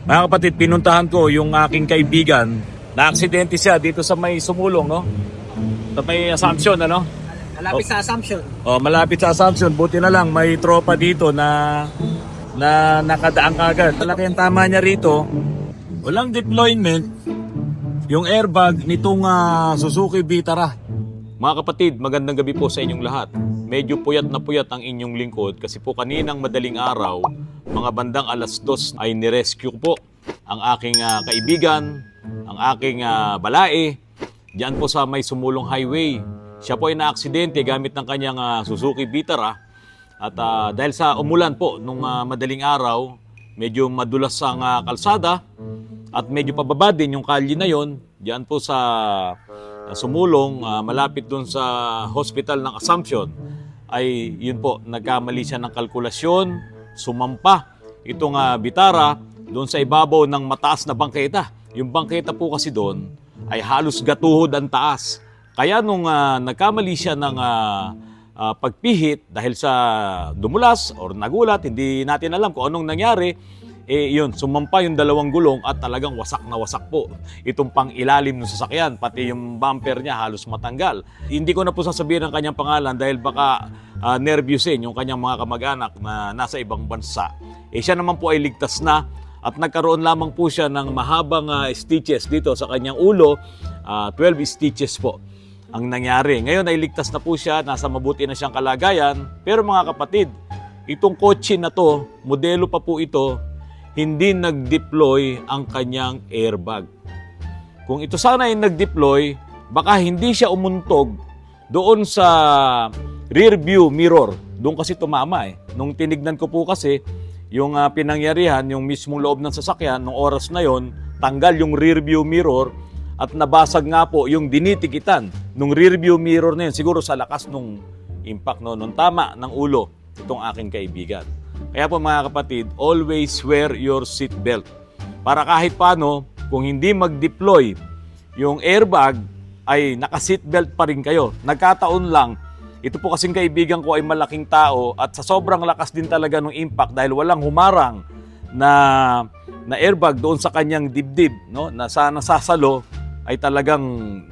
Mga kapatid, pinuntahan ko yung aking kaibigan. Na-aksidente siya dito sa may Sumulong, no? Sa may Assumption, ano? Malapit sa Assumption. Oh, malapit sa Assumption. Buti na lang may tropa dito na nakadaan kagad. Malaki ang tama niya rito. Walang deployment yung airbag nitong Suzuki Vitara. Mga kapatid, magandang gabi po sa inyong lahat. Medyo puyat na puyat ang inyong lingkod kasi po kaninang madaling araw, mga bandang 2:00 ay nirescue po ang aking kaibigan, ang aking balae, diyan po sa may Sumulong Highway. Siya po ay naaksidente gamit ng kanyang Suzuki Vitara at dahil sa umulan po nung madaling araw, medyo madulas ang kalsada at medyo pababa din yung kalye na yon diyan po sa Sumulong, malapit dun sa hospital ng Assumption. Ay yun po, nagkamali siya ng kalkulasyon, sumampa itong Vitara doon sa ibabaw ng mataas na bangketa. Yung bangketa po kasi doon ay halos gatuhod ang taas. Kaya nung nagkamali siya ng pagpihit dahil sa dumulas or nagulat, hindi natin alam kung anong nangyari, yun, sumampa yung dalawang gulong at talagang wasak na wasak po. Itong pang ilalim ng sasakyan, pati yung bumper niya halos matanggal. Hindi ko na po sasabihin ang kanyang pangalan dahil baka nervyusin yung kanyang mga kamag-anak na nasa ibang bansa. Siya naman po ay ligtas na at nagkaroon lamang po siya ng mahabang stitches dito sa kanyang ulo, 12 stitches po ang nangyari. Ngayon ay ligtas na po siya, nasa mabuti na siyang kalagayan. Pero mga kapatid, itong kotse na to, modelo pa po ito, hindi nag-deploy ang kanyang airbag. Kung ito sana ay nag-deploy, baka hindi siya umuntog doon sa rear view mirror. Doon kasi tumama . Nung tinignan ko po kasi, yung pinangyarihan, yung mismong loob ng sasakyan, nung oras na yon, tanggal yung rear view mirror at nabasag nga po yung dinitikitan nung rear view mirror na yun, siguro sa lakas nung impact, nung tama ng ulo itong aking kaibigan. Kaya po mga kapatid, always wear your seat belt. Para kahit paano, kung hindi mag-deploy yung airbag, ay naka-seatbelt pa rin kayo. Nagkataon lang, ito po kasing kaibigan ko ay malaking tao at sa sobrang lakas din talaga ng impact dahil walang humarang na airbag doon sa kanyang dibdib, no? Na sana sasalo ay talagang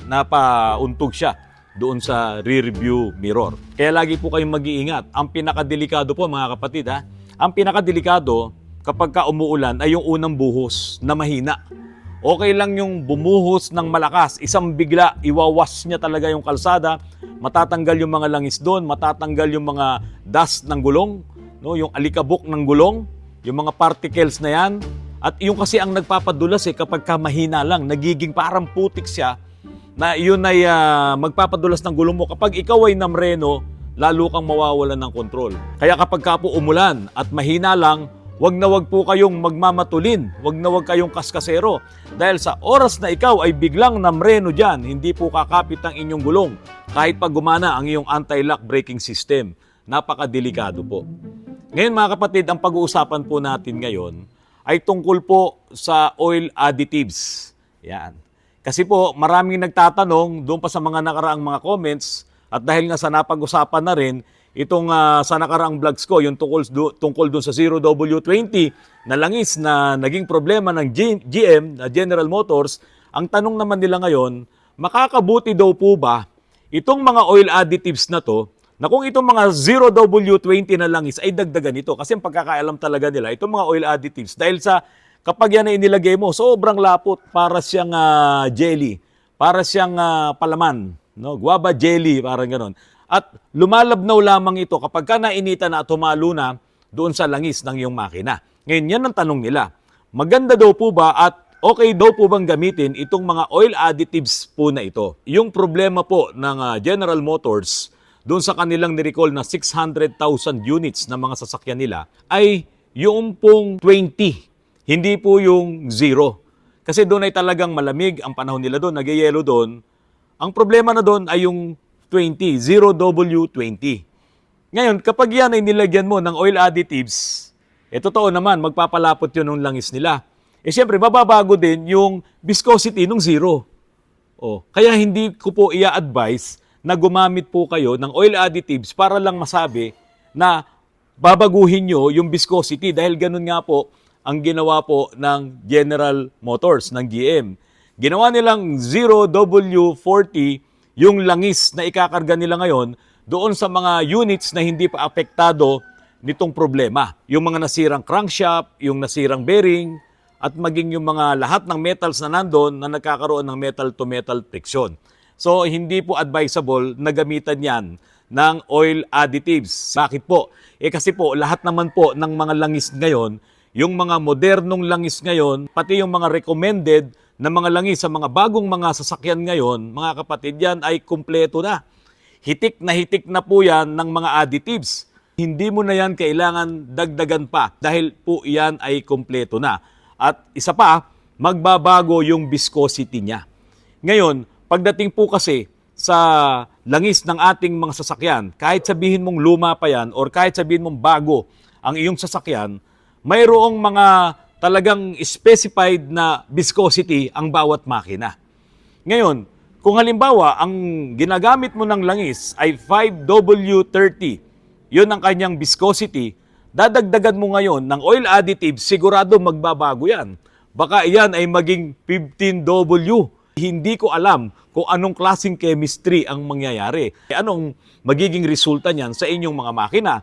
napauntog siya doon sa rear view mirror. Kaya lagi po kayong mag-iingat. Ang pinakadelikado po mga kapatid, ang pinakadelikado kapag umuulan ay yung unang buhos na mahina. Okay lang yung bumuhos ng malakas, isang bigla, iwawas niya talaga yung kalsada, matatanggal yung mga langis doon, matatanggal yung mga dust ng gulong, no? Yung alikabok ng gulong, yung mga particles na yan. At yung kasi ang nagpapadulas kapag mahina lang, nagiging parang putik siya, na yun ay magpapadulas ng gulong mo. Kapag ikaw ay namreno, lalo kang mawawalan ng kontrol. Kaya kapag po umulan at mahina lang, wag na wag po kayong magmamatulin, wag na wag kayong kaskasero. Dahil sa oras na ikaw ay biglang namreno dyan, hindi po kakapit ang inyong gulong kahit pag gumana ang iyong anti-lock braking system. Napakadelikado po. Ngayon mga kapatid, ang pag-uusapan po natin ngayon ay tungkol po sa oil additives. Yan. Kasi po maraming nagtatanong doon pa sa mga nakaraang mga comments at dahil nga sa napag-usapan na rin itong sa nakaraang vlogs ko, yung tungkol doon sa 0W20 na langis na naging problema ng GM, General Motors, ang tanong naman nila ngayon, makakabuti daw po ba itong mga oil additives na to, na kung itong mga 0W20 na langis ay dagdagan ito? Kasi ang pagkakaalam talaga nila, itong mga oil additives, dahil sa kapag yan ay inilagay mo, sobrang lapot, para siyang jelly, para siyang palaman, no? Guava jelly, parang ganon. At lumalabnaw lamang ito kapag nainitan na at humalo na doon sa langis ng iyong makina. Ngayon, yan ang tanong nila. Maganda daw po ba at okay daw po bang gamitin itong mga oil additives po na ito? Yung problema po ng General Motors doon sa kanilang nirecall na 600,000 units na mga sasakyan nila ay yung pong 20, hindi po yung 0. Kasi doon ay talagang malamig ang panahon nila doon, nagyayelo doon. Ang problema na doon ay yung 20, 0W20. Ngayon, kapag yan ay nilagyan mo ng oil additives, totoo naman, magpapalapot yun ng langis nila. Siyempre, mababago din yung viscosity ng 0. Kaya hindi ko po i-advise na gumamit po kayo ng oil additives para lang masabi na babaguhin nyo yung viscosity dahil ganun nga po ang ginawa po ng General Motors, ng GM. Ginawa nilang 0W40 yung langis na ikakarga nila ngayon doon sa mga units na hindi pa apektado nitong problema. Yung mga nasirang crankshaft, yung nasirang bearing, at maging yung mga lahat ng metals na nandun na nagkakaroon ng metal-to-metal friction. So, hindi po advisable na gamitan yan ng oil additives. Bakit po? Kasi po, lahat naman po ng mga langis ngayon, yung mga modernong langis ngayon, pati yung mga recommended na mga langis sa mga bagong mga sasakyan ngayon, mga kapatid, yan ay kumpleto na. Hitik na po yan ng mga additives. Hindi mo na yan kailangan dagdagan pa dahil po yan ay kumpleto na. At isa pa, magbabago yung viscosity niya. Ngayon, pagdating po kasi sa langis ng ating mga sasakyan, kahit sabihin mong luma pa yan or kahit sabihin mong bago ang iyong sasakyan, mayroong mga talagang specified na viscosity ang bawat makina. Ngayon, kung halimbawa ang ginagamit mo ng langis ay 5W30, yun ang kanyang viscosity, dadagdagan mo ngayon ng oil additive, sigurado magbabago yan. Baka iyan ay maging 15W. Hindi ko alam kung anong klaseng chemistry ang mangyayari. Anong magiging resulta niyan sa inyong mga makina?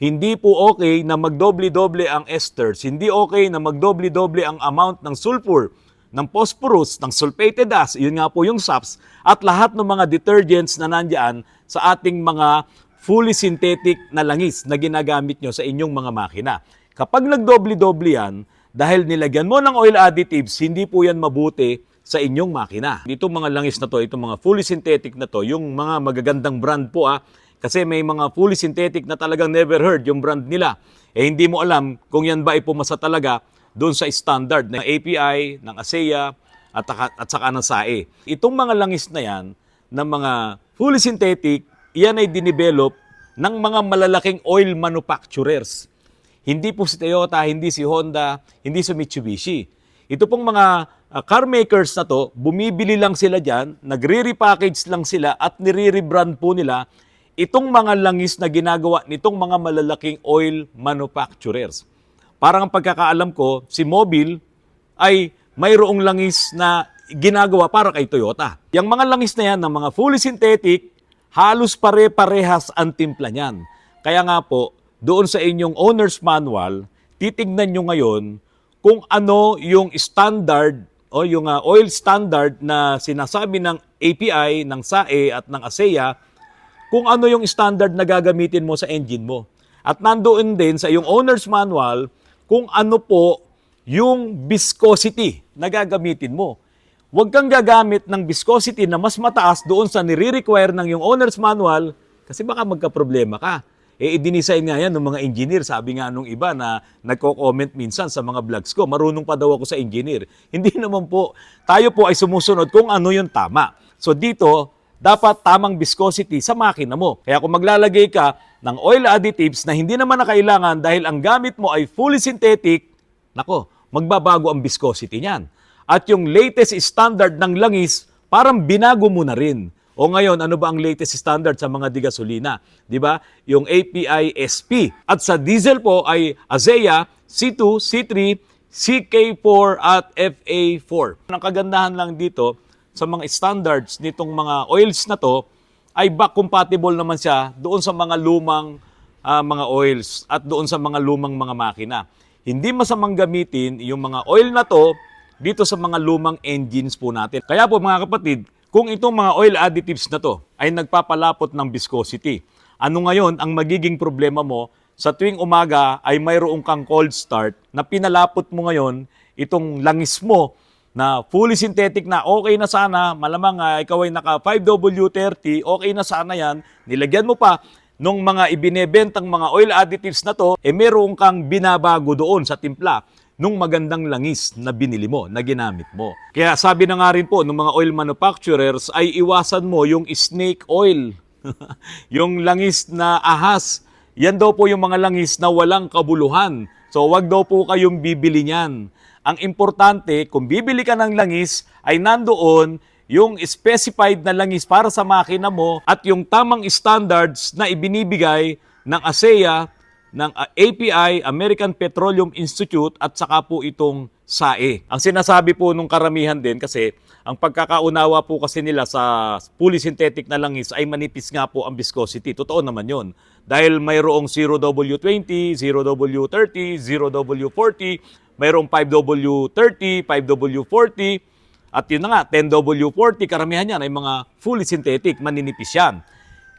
Hindi po okay na magdoble-doble ang esters, hindi okay na magdoble-doble ang amount ng sulfur, ng phosphorus, ng sulfated dust, yun nga po yung SAPs, at lahat ng mga detergents na nandyan sa ating mga fully synthetic na langis na ginagamit nyo sa inyong mga makina. Kapag nagdoble-doble yan, dahil nilagyan mo ng oil additives, hindi po yan mabuti sa inyong makina. Itong mga langis na to, itong mga fully synthetic na to, yung mga magagandang brand po kasi may mga fully synthetic na talagang never heard yung brand nila. Hindi mo alam kung yan ba ay pumasa talaga doon sa standard ng API, ng ASEA, at saka ng SAE. Itong mga langis na yan, ng mga fully synthetic, yan ay dinevelop ng mga malalaking oil manufacturers. Hindi po si Toyota, hindi si Honda, hindi si Mitsubishi. Ito pong mga car makers na to, bumibili lang sila dyan, nagre-repackage lang sila at nire-rebrand po nila itong mga langis na ginagawa nitong mga malalaking oil manufacturers. Parang ang pagkakaalam ko, si Mobil ay mayroong langis na ginagawa para kay Toyota. Yung mga langis na yan ng mga fully synthetic, halos pare-parehas ang timpla niyan. Kaya nga po, doon sa inyong owner's manual, titignan nyo ngayon kung ano yung standard o yung oil standard na sinasabi ng API, ng SAE at ng ASEA, kung ano yung standard na gagamitin mo sa engine mo. At nandoon din sa iyong owner's manual kung ano po yung viscosity na gagamitin mo. Huwag kang gagamit ng viscosity na mas mataas doon sa nire-require ng yung owner's manual kasi baka magka-problema ka. I-design nga yan ng mga engineer. Sabi nga nung iba na nagko-comment minsan sa mga vlogs ko, marunong pa daw ako sa engineer. Hindi naman po. Tayo po ay sumusunod kung ano yung tama. So dito, dapat tamang viscosity sa makina mo. Kaya kung maglalagay ka ng oil additives na hindi naman na kailangan dahil ang gamit mo ay fully synthetic, nako, magbabago ang viscosity niyan. At yung latest standard ng langis, parang binago mo na rin. O ngayon, ano ba ang latest standard sa mga digasolina? Di ba? Yung API SP. At sa diesel po ay ASEA, C2, C3, CK4 at FA4. Ang kagandahan lang dito sa mga standards nitong mga oils na to ay back compatible naman siya doon sa mga lumang mga oils at doon sa mga lumang mga makina. Hindi masamang gamitin yung mga oil na to dito sa mga lumang engines po natin. Kaya po mga kapatid, kung itong mga oil additives na to ay nagpapalapot ng viscosity, ano ngayon ang magiging problema mo sa tuwing umaga ay mayroong kang cold start na pinalapot mo ngayon itong langis mo na fully synthetic na okay na sana, malamang ikaw ay naka 5W30, okay na sana yan, nilagyan mo pa nung mga ibinebentang mga oil additives na to, meron kang binabago doon sa timpla nung magandang langis na binili mo, na ginamit mo. Kaya sabi na nga rin po ng mga oil manufacturers ay iwasan mo yung snake oil, yung langis na ahas. Yan daw po yung mga langis na walang kabuluhan. So wag daw po kayong bibili niyan. Ang importante, kung bibili ka ng langis, ay nandoon yung specified na langis para sa makina mo at yung tamang standards na ibinibigay ng ASEA, ng API, American Petroleum Institute, at saka po itong SAE. Ang sinasabi po nung karamihan din kasi ang pagkakaunawa po kasi nila sa fully synthetic na langis ay manipis nga po ang viscosity. Totoo naman yon. Dahil mayroong 0W20, 0W30, 0W40, mayroong 5W30, 5W40, at yun na nga, 10W40, karamihan yan ay mga fully synthetic, maninipis yan.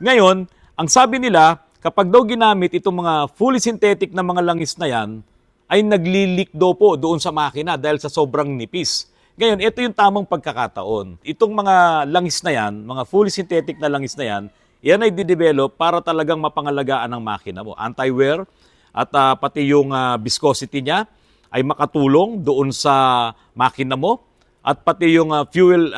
Ngayon, ang sabi nila, kapag daw ginamit itong mga fully synthetic na mga langis na yan, ay nagli-leak daw po doon sa makina dahil sa sobrang nipis. Ngayon, ito yung tamang pagkakataon. Itong mga langis na yan, mga fully synthetic na langis na yan, yan ay didevelop para talagang mapangalagaan ng makina mo. Anti-wear at pati yung viscosity niya ay makatulong doon sa makina mo at pati yung fuel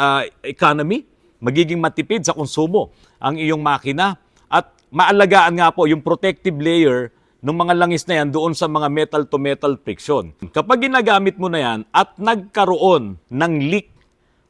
economy, magiging matipid sa konsumo ang iyong makina at maalagaan nga po yung protective layer ng mga langis na yan doon sa mga metal-to-metal friction. Kapag ginagamit mo na yan at nagkaroon ng leak,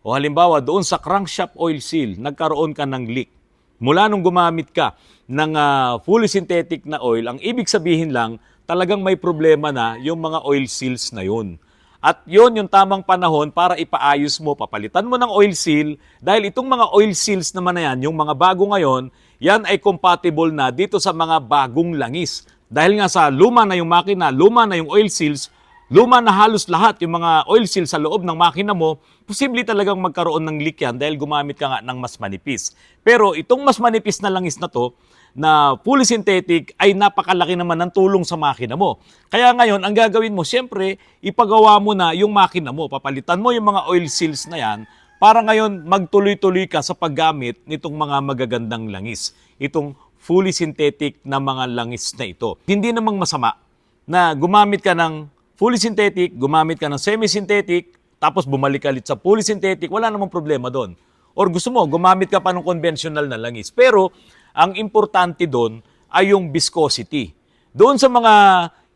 o halimbawa doon sa crankshaft oil seal, nagkaroon ka ng leak, mula nung gumamit ka ng fully synthetic na oil, ang ibig sabihin lang, talagang may problema na yung mga oil seals na yun. At yun yung tamang panahon para ipaayos mo, papalitan mo ng oil seal, dahil itong mga oil seals naman na yan, yung mga bago ngayon, yan ay compatible na dito sa mga bagong langis. Dahil nga sa luma na yung makina, luma na yung oil seals, luma na halos lahat yung mga oil seals sa loob ng makina mo, posible talagang magkaroon ng leak yan dahil gumamit ka nga ng mas manipis. Pero itong mas manipis na langis na to, na fully synthetic, ay napakalaki naman ng tulong sa makina mo. Kaya ngayon, ang gagawin mo, siyempre, ipagawa mo na yung makina mo. Papalitan mo yung mga oil seals na yan para ngayon magtuloy-tuloy ka sa paggamit nitong mga magagandang langis. Itong fully synthetic na mga langis na ito. Hindi namang masama na gumamit ka ng fully synthetic, gumamit ka ng semi-synthetic, tapos bumalik ka ulit sa fully synthetic, wala namang problema doon. Or gusto mo, gumamit ka pa ng conventional na langis. Pero, ang importante doon ay yung viscosity. Doon sa mga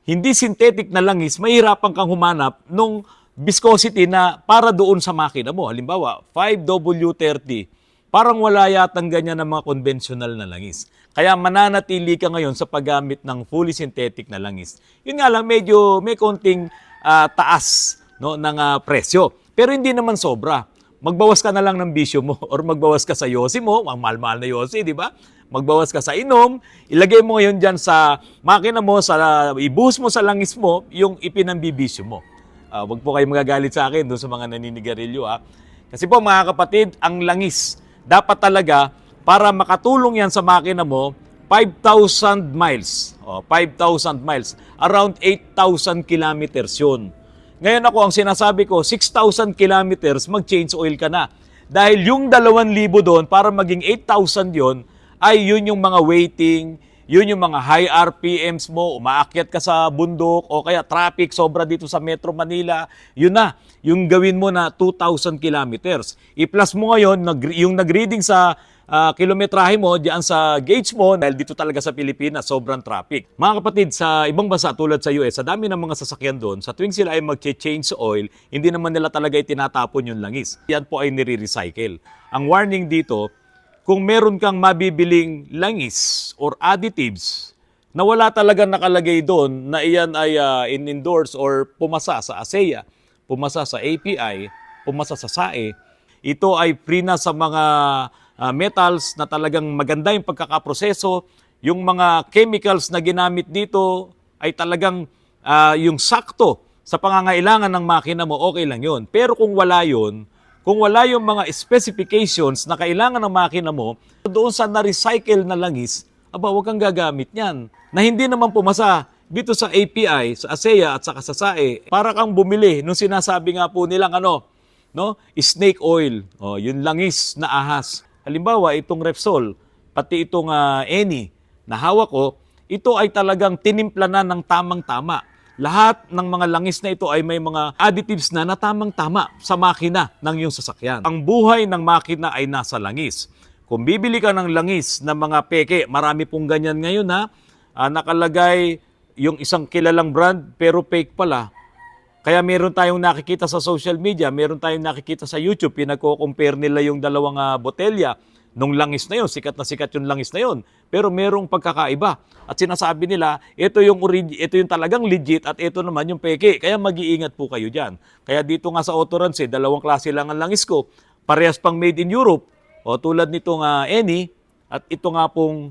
hindi synthetic na langis, mahirapan kang humanap nung viscosity na para doon sa makina mo. Halimbawa, 5W30, parang wala yatang ganyan ng mga conventional na langis. Kaya mananatili ka ngayon sa paggamit ng fully synthetic na langis. Yun nga lang, medyo may konting taas no, ng presyo. Pero hindi naman sobra. Magbawas ka na lang ng bisyo mo or magbawas ka sa yosi mo, ang mahal-mahal na yosi, di ba? Magbawas ka sa inom, ilagay mo ngayon dyan sa makina mo, ibuhos mo sa langis mo yung ipinambibisyo mo. Wag po kayo magagalit sa akin doon sa mga naninigarilyo. Kasi po mga kapatid, ang langis, dapat talaga para makatulong yan sa makina mo, 5,000 miles. 5,000 miles. Around 8,000 kilometers yun. Ngayon ako, ang sinasabi ko, 6,000 kilometers, mag-change oil ka na. Dahil yung 2,000 doon, para maging 8,000 yon ay yun yung mga waiting, yun yung mga high RPMs mo, umaakyat ka sa bundok, o kaya traffic, sobra dito sa Metro Manila, yun na, yung gawin mo na 2,000 kilometers. I-plus mo ngayon, yung nag-reading sa kilometrahe mo, diyan sa gauge mo, dahil dito talaga sa Pilipinas, sobrang traffic. Mga kapatid, sa ibang bansa tulad sa US, sa dami ng mga sasakyan doon, sa tuwing sila ay mag-change oil, hindi naman nila talaga itinatapon yung langis. Yan po ay nire-recycle. Ang warning dito, kung meron kang mabibiling langis or additives na wala talaga nakalagay doon na iyan ay in-endorse or pumasa sa ASEA, pumasa sa API, pumasa sa SAE, ito ay free na sa mga metals na talagang maganda yung pagkakaproseso, yung mga chemicals na ginamit dito ay talagang yung sakto sa pangangailangan ng makina mo, okay lang yun. Pero kung wala yun, kung wala yung mga specifications na kailangan ng makina mo, doon sa na-recycle na langis, huwag kang gagamit yan. Na hindi naman pumasa dito sa API, sa ASEA at sa SAE, para kang bumili nung sinasabi nga po nilang snake oil, yung langis na ahas. Halimbawa, itong Repsol, pati itong Eni na hawak ko, ito ay talagang tinimpla na ng tamang-tama. Lahat ng mga langis na ito ay may mga additives na tamang-tama sa makina ng iyong sasakyan. Ang buhay ng makina ay nasa langis. Kung bibili ka ng langis na mga peke, marami pong ganyan ngayon nakalagay yung isang kilalang brand pero fake pala. Kaya meron tayong nakikita sa social media, meron tayong nakikita sa YouTube, pinagko-compare nila yung dalawang botelya nung langis na yon, sikat na sikat yung langis na yon. Pero merong pagkakaiba. At sinasabi nila, ito yung talagang legit at ito naman yung peke. Kaya mag-iingat po kayo dyan. Kaya dito nga sa Autorance, dalawang klase lang ang langis ko. Parehas pang made in Europe. O tulad nitong Eni at ito nga pong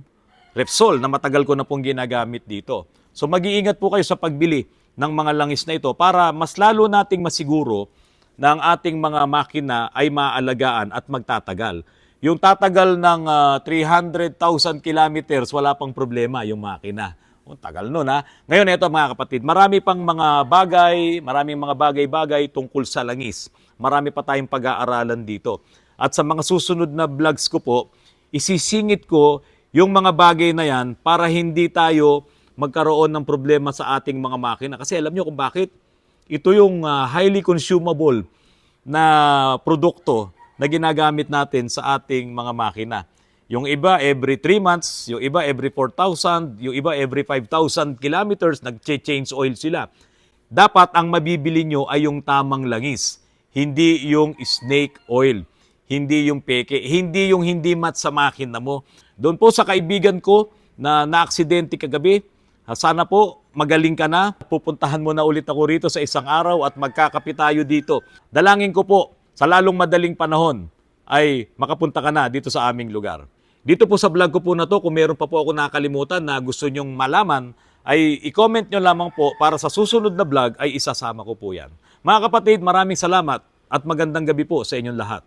Repsol na matagal ko na pong ginagamit dito. So mag-iingat po kayo sa pagbili ng mga langis na ito para mas lalo nating masiguro na ang ating mga makina ay maaalagaan at magtatagal. Yung tatagal ng 300,000 kilometers, wala pang problema yung makina. Tagal nun ha. Ngayon ito mga kapatid, maraming mga bagay-bagay tungkol sa langis. Marami pa tayong pag-aaralan dito. At sa mga susunod na vlogs ko po, isisingit ko yung mga bagay na yan para hindi tayo magkaroon ng problema sa ating mga makina. Kasi alam nyo kung bakit? Ito yung highly consumable na produkto na ginagamit natin sa ating mga makina. Yung iba every 3 months, yung iba every 4,000, yung iba every 5,000 kilometers, nag-change oil sila. Dapat ang mabibili nyo ay yung tamang langis, hindi yung snake oil, hindi yung peke, hindi yung hindi mat sa makina mo. Doon po sa kaibigan ko na naaksidente kagabi, sana po magaling ka na, pupuntahan mo na ulit ako rito sa isang araw at magkakape tayo dito. Dalangin ko po, sa lalong madaling panahon ay makapunta ka na dito sa aming lugar. Dito po sa vlog ko po na to, kung meron pa po ako nakalimutan na gusto nyong malaman, ay i-comment nyo lamang po para sa susunod na vlog ay isasama ko po yan. Mga kapatid, maraming salamat at magandang gabi po sa inyong lahat.